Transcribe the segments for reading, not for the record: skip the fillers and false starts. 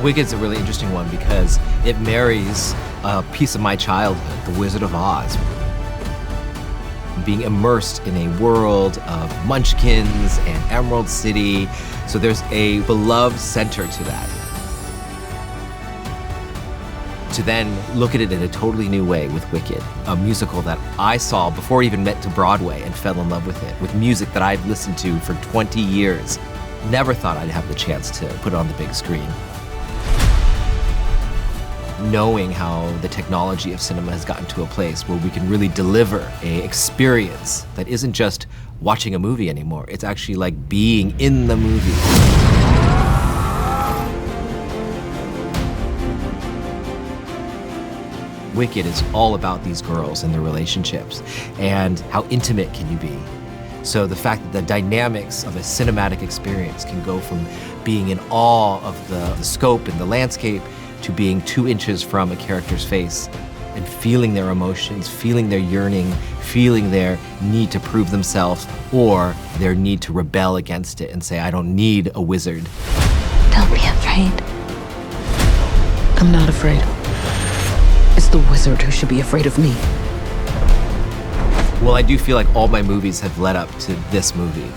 Wicked's a really interesting one because it marries a piece of my childhood, The Wizard of Oz. Being immersed in a world of munchkins and Emerald City, so there's a beloved center to that. To then look at it in a totally new way with Wicked, a musical that I saw before I even met to Broadway and fell in love with it, with music that I've listened to for 20 years. Never thought I'd have the chance to put it on the big screen. Knowing how the technology of cinema has gotten to a place where we can really deliver an experience that isn't just watching a movie anymore, it's actually like being in the movie. Wicked is all about these girls and their relationships and how intimate can you be. So the fact that the dynamics of a cinematic experience can go from being in awe of the scope and the landscape to being 2 inches from a character's face and feeling their emotions, feeling their yearning, feeling their need to prove themselves or their need to rebel against it and say, I don't need a wizard. Don't be afraid. I'm not afraid. It's the wizard who should be afraid of me. Well, I do feel like all my movies have led up to this movie.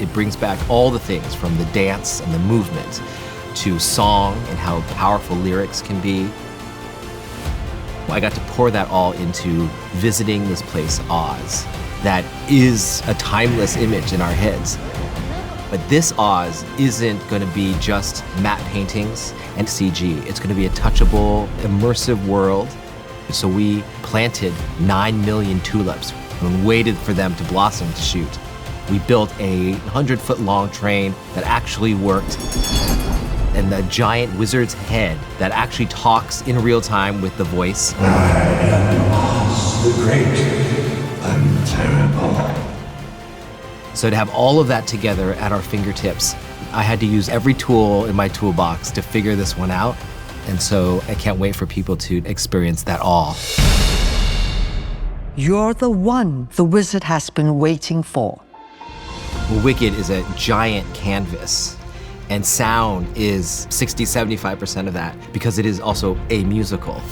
It brings back all the things from the dance and the movement to song and how powerful lyrics can be. I got to pour that all into visiting this place, Oz, that is a timeless image in our heads. But this Oz isn't going to be just matte paintings and CG. It's going to be a touchable, immersive world. So we planted 9 million tulips and waited for them to blossom to shoot. We built a 100-foot-long train that actually worked, and the giant wizard's head that actually talks in real time with the voice. I am Oz the Great and Terrible. So to have all of that together at our fingertips, I had to use every tool in my toolbox to figure this one out. And so I can't wait for people to experience that all. You're the one the wizard has been waiting for. Well, Wicked is a giant canvas, and sound is 60–75% of that because it is also a musical.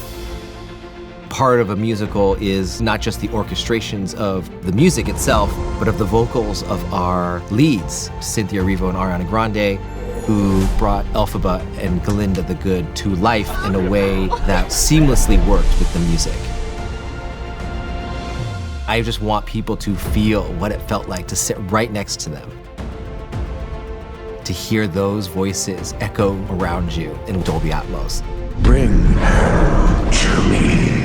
Part of a musical is not just the orchestrations of the music itself, but of the vocals of our leads, Cynthia Erivo and Ariana Grande, who brought Elphaba and Galinda the Good to life in a way that seamlessly worked with the music. I just want people to feel what it felt like to sit right next to them, to hear those voices echo around you in Dolby Atmos. Bring her to me.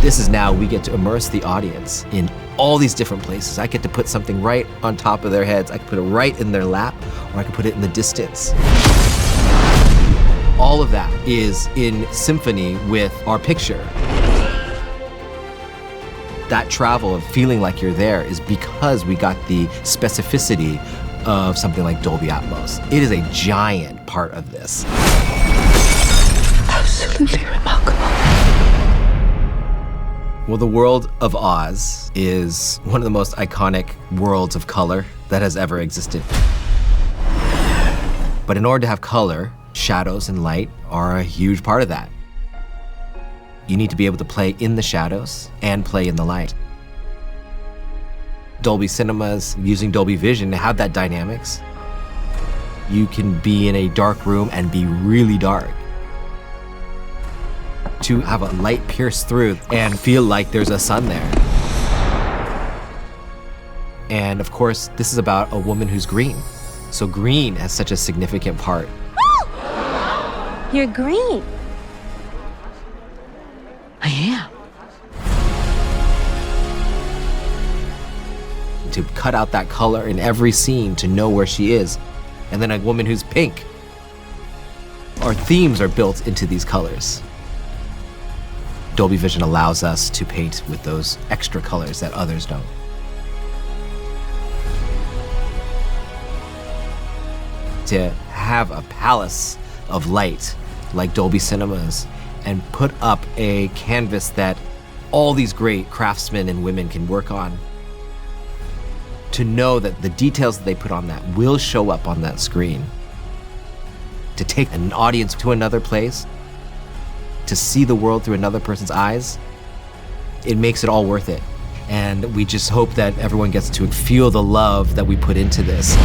This is now we get to immerse the audience in all these different places. I get to put something right on top of their heads. I can put it right in their lap, or I can put it in the distance. All of that is in symphony with our picture. That travel of feeling like you're there is because we got the specificity of something like Dolby Atmos. It is a giant part of this. Absolutely remarkable. Well, the world of Oz is one of the most iconic worlds of color that has ever existed. But in order to have color, shadows and light are a huge part of that. You need to be able to play in the shadows and play in the light. Dolby Cinemas, using Dolby Vision to have that dynamics. You can be in a dark room and be really dark. To have a light pierce through and feel like there's a sun there. And of course, this is about a woman who's green. So green has such a significant part. You're green. I am. To cut out that color in every scene to know where she is. And then a woman who's pink. Our themes are built into these colors. Dolby Vision allows us to paint with those extra colors that others don't. To have a palace of light like Dolby Cinemas and put up a canvas that all these great craftsmen and women can work on. To know that the details that they put on that will show up on that screen. to take an audience to another place, to see the world through another person's eyes, it makes it all worth it. And we just hope that everyone gets to feel the love that we put into this.